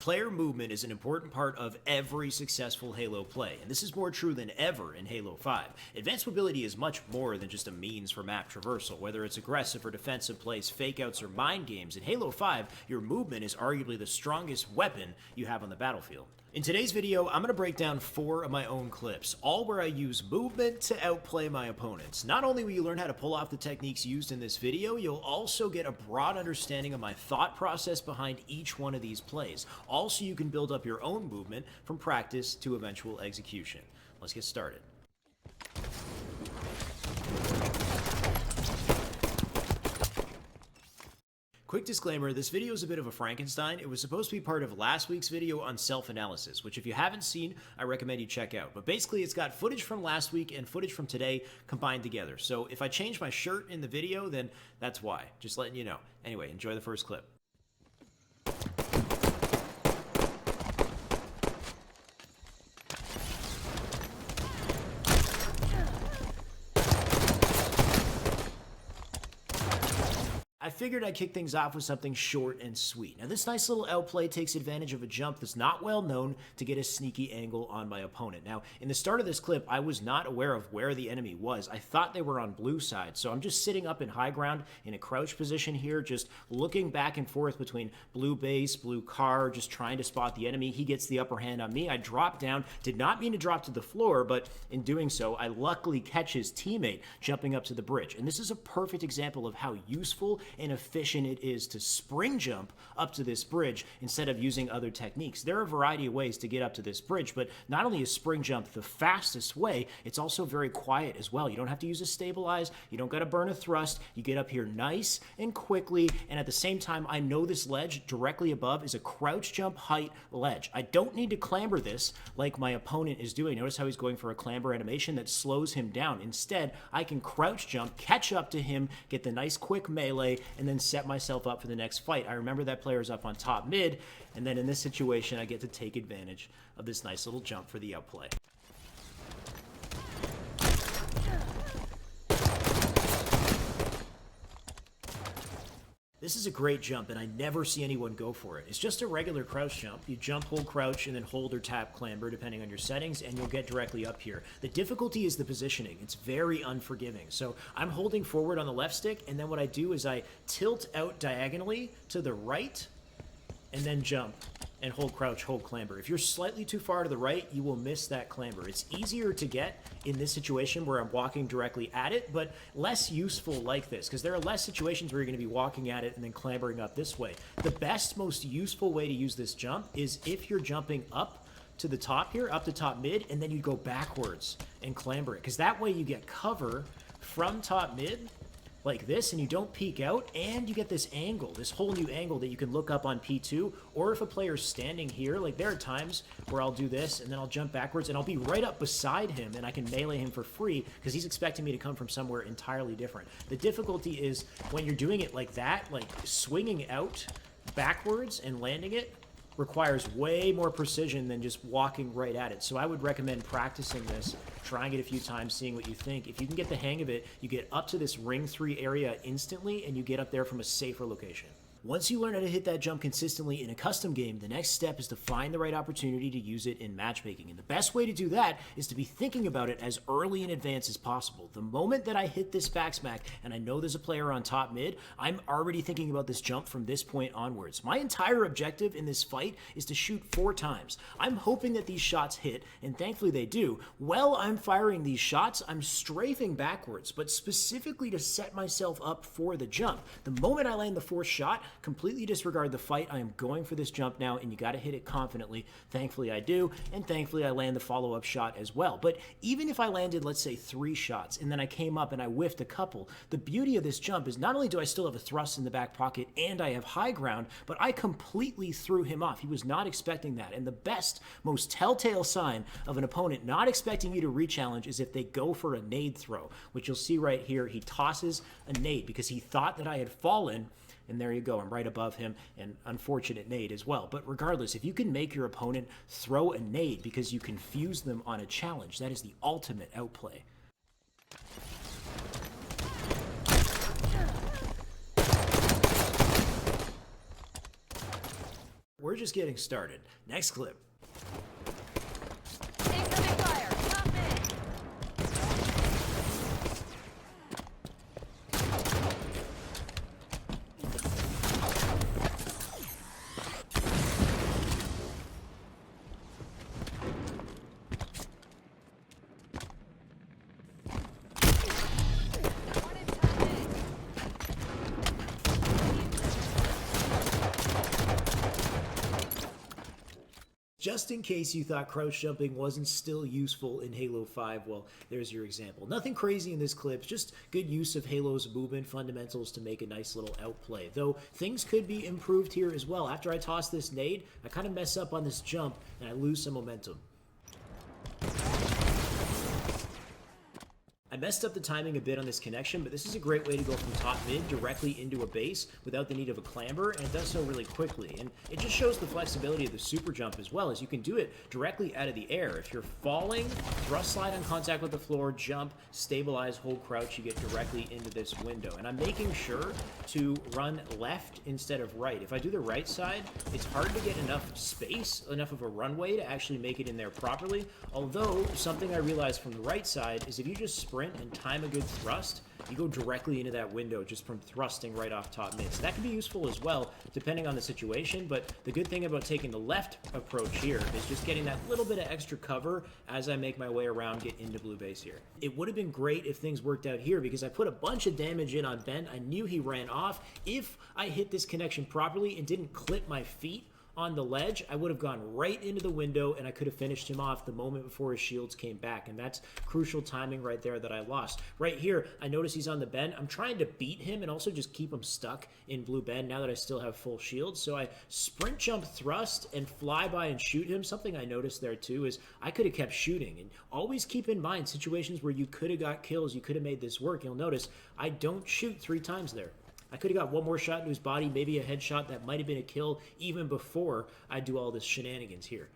Player movement is an important part of every successful Halo play, and this is more true than ever in Halo 5. Advanced mobility is much more than just a means for map traversal. Whether it's aggressive or defensive plays, fakeouts, or mind games, in Halo 5, your movement is arguably the strongest weapon you have on the battlefield. In today's video, I'm going to break down 4 of my own clips, all where I use movement to outplay my opponents. Not only will you learn how to pull off the techniques used in this video, you'll also get a broad understanding of my thought process behind each one of these plays. Also, you can build up your own movement from practice to eventual execution. Let's get started. Quick disclaimer, this video is a bit of a Frankenstein. It was supposed to be part of last week's video on self-analysis, which if you haven't seen, I recommend you check out. But basically, it's got footage from last week and footage from today combined together. So if I change my shirt in the video, then that's why. Just letting you know. Anyway, enjoy the first clip. I figured I'd kick things off with something short and sweet. Now this nice little outplay takes advantage of a jump that's not well known to get a sneaky angle on my opponent. Now in the start of this clip, I was not aware of where the enemy was. I thought they were on blue side, so I'm just sitting up in high ground in a crouch position here, just looking back and forth between blue base, blue car, just trying to spot the enemy. He gets the upper hand on me. I drop down, did not mean to drop to the floor, but in doing so, I luckily catch his teammate jumping up to the bridge. And this is a perfect example of how useful and efficient it is to spring jump up to this bridge instead of using other techniques. There are a variety of ways to get up to this bridge, but not only is spring jump the fastest way, it's also very quiet as well. You don't have to use a stabilize, you don't got to burn a thrust, you get up here nice and quickly, and at the same time, I know this ledge directly above is a crouch jump height ledge. I don't need to clamber this like my opponent is doing. Notice how he's going for a clamber animation that slows him down. Instead, I can crouch jump, catch up to him, get the nice quick melee, and then set myself up for the next fight. I remember that player's up on top mid, and then in this situation, I get to take advantage of this nice little jump for the outplay. This is a great jump, and I never see anyone go for it. It's just a regular crouch jump. You jump, hold crouch, and then hold or tap clamber, depending on your settings, and you'll get directly up here. The difficulty is the positioning. It's very unforgiving. So I'm holding forward on the left stick, and then what I do is I tilt out diagonally to the right, and then jump and hold crouch, hold clamber. If you're slightly too far to the right, you will miss that clamber. It's easier to get in this situation where I'm walking directly at it, but less useful like this, because there are less situations where you're going to be walking at it and then clambering up this way. The best, most useful way to use this jump is if you're jumping up to the top here, up to top mid, and then you go backwards and clamber it, because that way you get cover from top mid like this, and you don't peek out, and you get this angle, this whole new angle that you can look up on P2, or if a player's standing here, like there are times where I'll do this, and then I'll jump backwards, and I'll be right up beside him, and I can melee him for free, because he's expecting me to come from somewhere entirely different. The difficulty is when you're doing it like that, like swinging out backwards and landing it, requires way more precision than just walking right at it. So I would recommend practicing this, trying it a few times, seeing what you think. If you can get the hang of it, you get up to this ring 3 area instantly, and you get up there from a safer location. Once you learn how to hit that jump consistently in a custom game, the next step is to find the right opportunity to use it in matchmaking. And the best way to do that is to be thinking about it as early in advance as possible. The moment that I hit this back smack and I know there's a player on top mid, I'm already thinking about this jump from this point onwards. My entire objective in this fight is to shoot 4 times. I'm hoping that these shots hit, and thankfully they do. While I'm firing these shots, I'm strafing backwards, but specifically to set myself up for the jump. The moment I land the 4th shot, completely disregard the fight. I am going for this jump now, and you got to hit it confidently. Thankfully I do, and thankfully I land the follow-up shot as well. But even if I landed, let's say, 3 shots, and then I came up and I whiffed a couple, the beauty of this jump is not only do I still have a thrust in the back pocket and I have high ground, but I completely threw him off. He was not expecting that. And the best, most telltale sign of an opponent not expecting you to re-challenge is if they go for a nade throw, which you'll see right here. He tosses a nade because he thought that I had fallen, and there you go, I'm right above him, and unfortunate nade as well. But regardless, if you can make your opponent throw a nade because you confuse them on a challenge, that is the ultimate outplay. We're just getting started. Next clip. Incoming fire! Top mid! One in top mid! Just in case you thought crouch jumping wasn't still useful in Halo 5, well, there's your example. Nothing crazy in this clip, just good use of Halo's movement fundamentals to make a nice little outplay. Though things could be improved here as well. After I toss this nade, I kind of mess up on this jump and I lose some momentum. I messed up the timing a bit on this connection, but this is a great way to go from top mid directly into a base without the need of a clamber, and it does so really quickly. And it just shows the flexibility of the super jump as well, as you can do it directly out of the air. If you're falling, thrust slide on contact with the floor, jump, stabilize, hold crouch, you get directly into this window. And I'm making sure to run left instead of right. If I do the right side, it's hard to get enough space, enough of a runway to actually make it in there properly. Although, something I realized from the right side is if you just sprint and time a good thrust, you go directly into that window just from thrusting right off top mid. So that can be useful as well, depending on the situation, but the good thing about taking the left approach here is just getting that little bit of extra cover as I make my way around, get into blue base here. It would have been great if things worked out here because I put a bunch of damage in on Ben. I knew he ran off. If I hit this connection properly and didn't clip my feet on the ledge, I would have gone right into the window and I could have finished him off the moment before his shields came back, and that's crucial timing right there that I lost. Right here, I notice he's on the bend. I'm trying to beat him and also just keep him stuck in blue bend now that I still have full shield. So I sprint jump thrust and fly by and shoot him. Something I noticed there too is I could have kept shooting, and always keep in mind situations where you could have got kills, you could have made this work. You'll notice I don't shoot 3 times there. I could have got one more shot into his body, maybe a headshot that might have been a kill even before I do all this shenanigans here.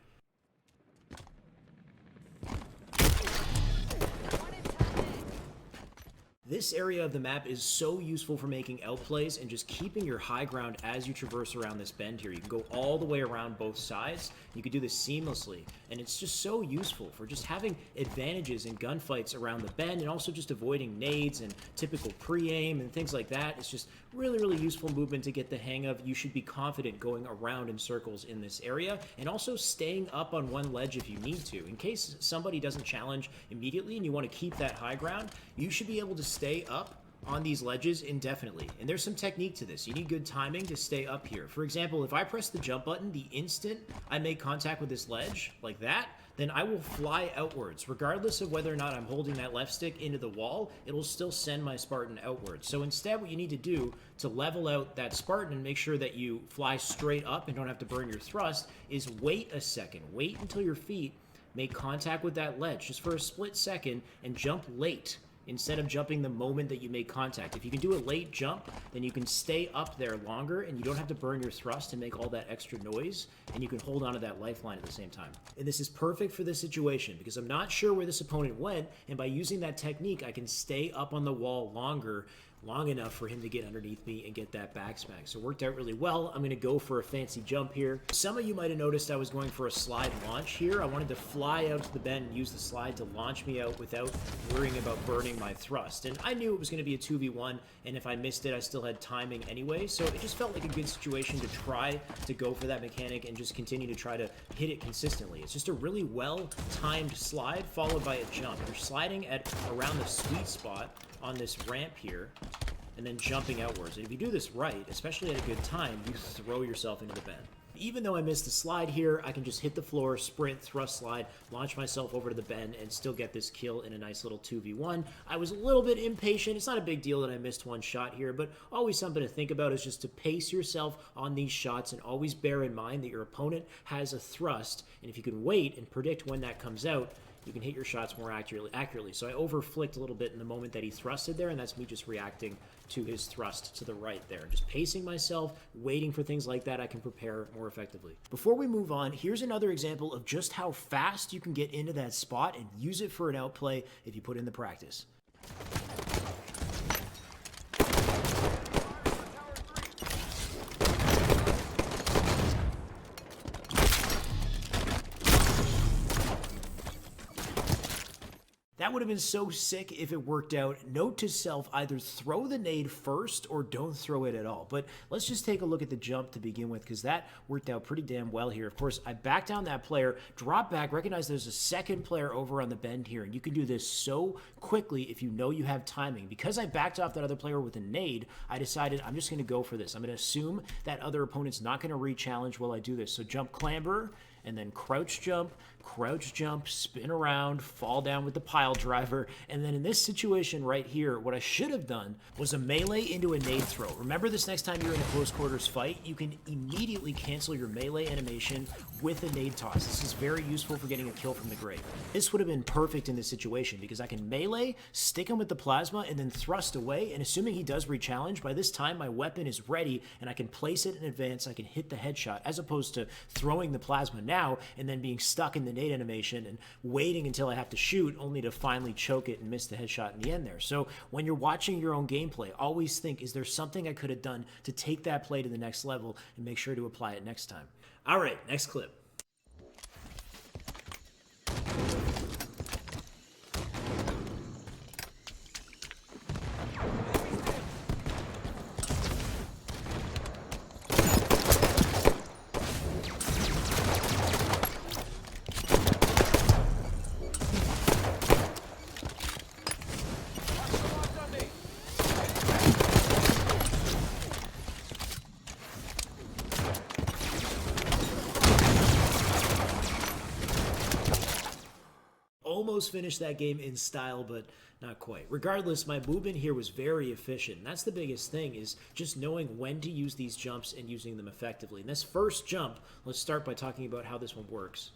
This area of the map is so useful for making outplays and just keeping your high ground as you traverse around this bend here. You can go all the way around both sides. You can do this seamlessly, and it's just so useful for just having advantages in gunfights around the bend and also just avoiding nades and typical pre-aim and things like that. It's just really, really useful movement to get the hang of. You should be confident going around in circles in this area and also staying up on one ledge if you need to. In case somebody doesn't challenge immediately and you want to keep that high ground, you should be able to stay up on these ledges indefinitely. And there's some technique to this. You need good timing to stay up here. For example, if I press the jump button the instant I make contact with this ledge, like that, then I will fly outwards. Regardless of whether or not I'm holding that left stick into the wall, it'll still send my Spartan outwards. So instead, what you need to do to level out that Spartan and make sure that you fly straight up and don't have to burn your thrust is wait a second. Wait until your feet make contact with that ledge just for a split second and jump late instead of jumping the moment that you make contact. If you can do a late jump, then you can stay up there longer and you don't have to burn your thrust and make all that extra noise, and you can hold onto that lifeline at the same time. And this is perfect for this situation because I'm not sure where this opponent went, and by using that technique, I can stay up on the wall long enough for him to get underneath me and get that backsmack. So it worked out really well. I'm going to go for a fancy jump here. Some of you might have noticed I was going for a slide launch here. I wanted to fly out to the bend and use the slide to launch me out without worrying about burning my thrust. And I knew it was going to be a 2v1, and if I missed it, I still had timing anyway. So it just felt like a good situation to try to go for that mechanic and just continue to try to hit it consistently. It's just a really well-timed slide followed by a jump. You're sliding at around the sweet spot on this ramp here, and then jumping outwards. And if you do this right, especially at a good time, you throw yourself into the bend. Even though I missed the slide here, I can just hit the floor, sprint, thrust slide, launch myself over to the bend, and still get this kill in a nice little 2v1. I was a little bit impatient. It's not a big deal that I missed one shot here, but always something to think about is just to pace yourself on these shots and always bear in mind that your opponent has a thrust, and if you can wait and predict when that comes out, you can hit your shots more accurately. So I over-flicked a little bit in the moment that he thrusted there, and that's me just reacting to his thrust to the right there. Just pacing myself, waiting for things like that, I can prepare more effectively. Before we move on, here's another example of just how fast you can get into that spot and use it for an outplay if you put in the practice. That would have been so sick if it worked out. Note to self, either throw the nade first or don't throw it at all. But let's just take a look at the jump to begin with, because that worked out pretty damn well here. Of course, I back down that player, drop back, recognize there's a second player over on the bend here, and you can do this so quickly if you know you have timing. Because I backed off that other player with a nade, I decided I'm just going to go for this. I'm going to assume that other opponent's not going to re-challenge while I do this. So jump clamber, and then crouch jump, spin around, fall down with the pile driver, and then in this situation right here, what I should have done was a melee into a nade throw. Remember this next time you're in a close quarters fight, you can immediately cancel your melee animation with a nade toss. This is very useful for getting a kill from the grave. This would have been perfect in this situation because I can melee, stick him with the plasma, and then thrust away, and assuming he does re-challenge, by this time my weapon is ready and I can place it in advance, I can hit the headshot, as opposed to throwing the plasma now and then being stuck in the nade animation and waiting until I have to shoot only to finally choke it and miss the headshot in the end there. So when you're watching your own gameplay, always think, is there something I could have done to take that play to the next level, and make sure to apply it next time. All right, next clip. Almost finished that game in style, but not quite. Regardless, my movement here was very efficient. And that's the biggest thing, is just knowing when to use these jumps and using them effectively. And this first jump, let's start by talking about how this one works.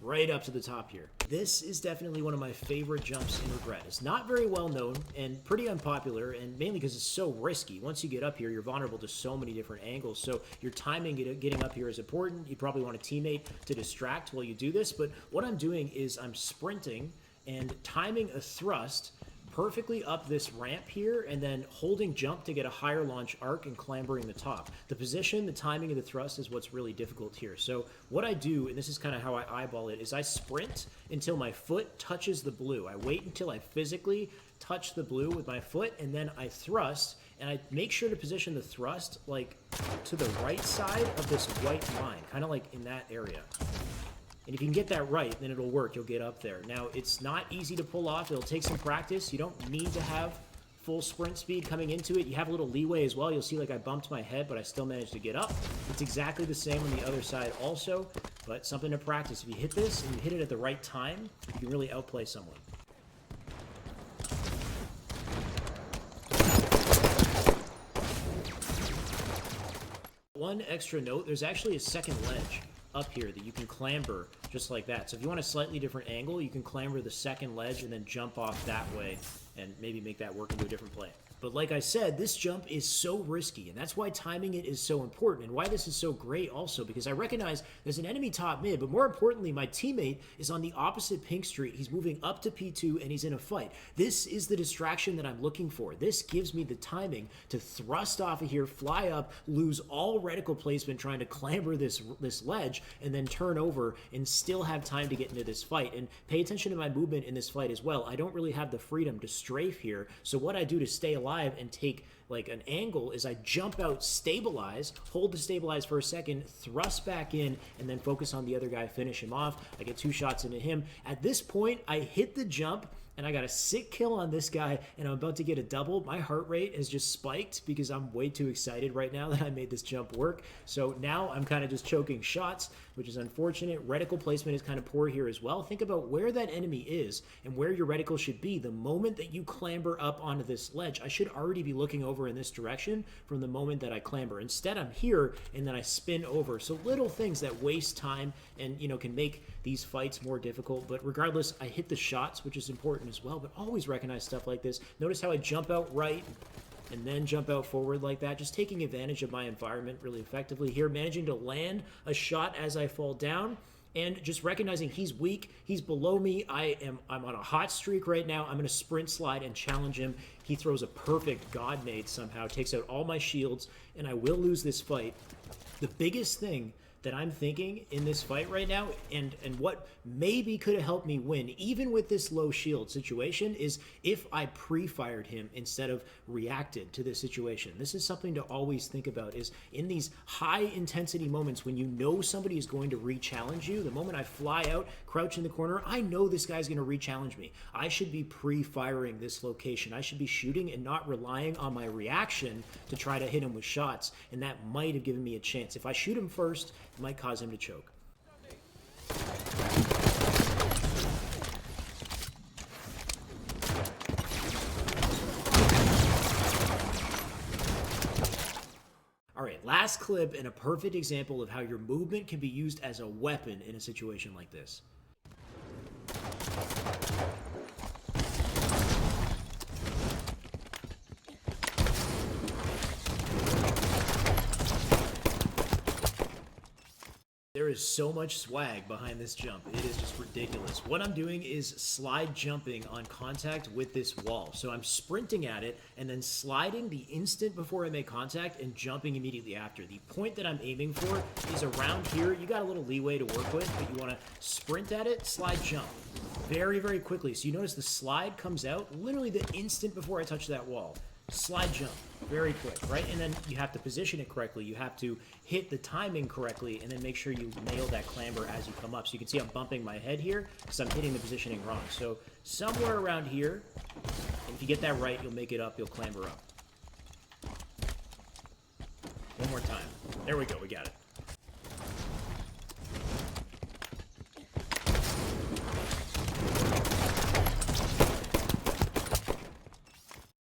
Right up to the top here. This is definitely one of my favorite jumps in Regret. It's not very well known and pretty unpopular, and mainly because it's so risky. Once you get up here, you're vulnerable to so many different angles, so your timing getting up here is important. You probably want a teammate to distract while you do this, but what I'm doing is I'm sprinting and timing a thrust perfectly up this ramp here, and then holding jump to get a higher launch arc and clambering the top. The position, the timing of the thrust is what's really difficult here. So what I do, and this is kind of how I eyeball it, is I sprint until my foot touches the blue. I wait until I physically touch the blue with my foot, and then I thrust, and I make sure to position the thrust like to the right side of this white line, kind of like in that area. And if you can get that right, then it'll work. You'll get up there. Now, it's not easy to pull off. It'll take some practice. You don't need to have full sprint speed coming into it. You have a little leeway as well. You'll see like I bumped my head, but I still managed to get up. It's exactly the same on the other side also, but something to practice. If you hit this and you hit it at the right time, you can really outplay someone. One extra note, there's actually a second ledge up here that you can clamber just like that. So if you want a slightly different angle, you can clamber the second ledge and then jump off that way and maybe make that work into a different play. But like I said, this jump is so risky, and that's why timing it is so important, and why this is so great also, because I recognize there's an enemy top mid, but more importantly, my teammate is on the opposite pink street. He's moving up to P2, and he's in a fight. This is the distraction that I'm looking for. This gives me the timing to thrust off of here, fly up, lose all reticle placement trying to clamber this ledge, and then turn over and still have time to get into this fight. And pay attention to my movement in this fight as well. I don't really have the freedom to strafe here, so what I do to stay alive and take like an angle is I jump out, stabilize, hold the stabilize for a second, thrust back in, and then focus on the other guy, finish him off. I get 2 shots into him. At this point, I hit the jump, and I got a sick kill on this guy, and I'm about to get a double. My heart rate has just spiked because I'm way too excited right now that I made this jump work. So now I'm kind of just choking shots, which is unfortunate. Reticle placement is kind of poor here as well. Think about where that enemy is and where your reticle should be. The moment that you clamber up onto this ledge, I should already be looking over in this direction from the moment that I clamber. Instead, I'm here, and then I spin over. So little things that waste time and, you know, can make these fights more difficult. But regardless, I hit the shots, which is important as well. But always recognize stuff like this. Notice how I jump out right and then jump out forward like that, just taking advantage of my environment really effectively here, managing to land a shot as I fall down, and just recognizing he's weak, he's below me, I'm on a hot streak right now, I'm going to sprint slide and challenge him. He throws a perfect god nade somehow, takes out all my shields, and I will lose this fight. The biggest thing that I'm thinking in this fight right now, and what maybe could have helped me win, even with this low shield situation, is if I pre-fired him instead of reacted to this situation. This is something to always think about, is in these high intensity moments when you know somebody is going to re-challenge you, the moment I fly out, crouch in the corner, I know this guy's going to re-challenge me. I should be pre-firing this location. I should be shooting and not relying on my reaction to try to hit him with shots, and that might have given me a chance. If I shoot him first, it might cause him to choke. All right, last clip and a perfect example of how your movement can be used as a weapon in a situation like this. There is so much swag behind this jump. It is just ridiculous. What I'm doing is slide jumping on contact with this wall. So I'm sprinting at it and then sliding the instant before I make contact and jumping immediately after. The point that I'm aiming for is around here. You got a little leeway to work with, but you want to sprint at it, slide jump very, very quickly. So you notice the slide comes out literally the instant before I touch that wall. Slide jump, very quick, right? And then you have to position it correctly. You have to hit the timing correctly, and then make sure you nail that clamber as you come up. So you can see I'm bumping my head here because I'm hitting the positioning wrong. So somewhere around here, and if you get that right, you'll make it up, you'll clamber up. One more time. There we go, we got it.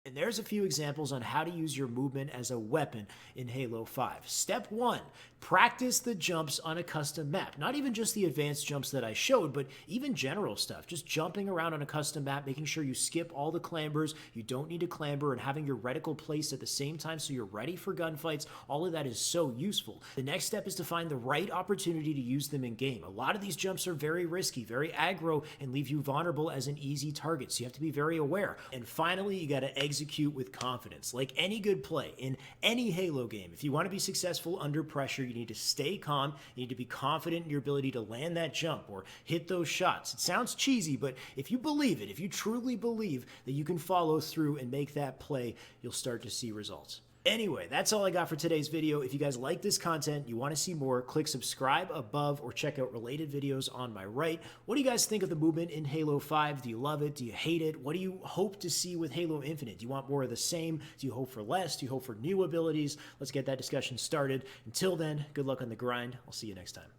And there's a few examples on how to use your movement as a weapon in Halo 5. Step 1, practice the jumps on a custom map. Not even just the advanced jumps that I showed, but even general stuff. Just jumping around on a custom map, making sure you skip all the clambers, you don't need to clamber, and having your reticle placed at the same time so you're ready for gunfights. All of that is so useful. The next step is to find the right opportunity to use them in game. A lot of these jumps are very risky, very aggro, and leave you vulnerable as an easy target, so you have to be very aware. And finally, you got to execute with confidence. Like any good play in any Halo game, if you want to be successful under pressure, you need to stay calm, you need to be confident in your ability to land that jump or hit those shots. It sounds cheesy, but if you believe it, if you truly believe that you can follow through and make that play, you'll start to see results. Anyway, that's all I got for today's video. If you guys like this content, you want to see more, click subscribe above or check out related videos on my right. What do you guys think of the movement in Halo 5? Do you love it? Do you hate it? What do you hope to see with Halo Infinite? Do you want more of the same? Do you hope for less? Do you hope for new abilities? Let's get that discussion started. Until then, good luck on the grind. I'll see you next time.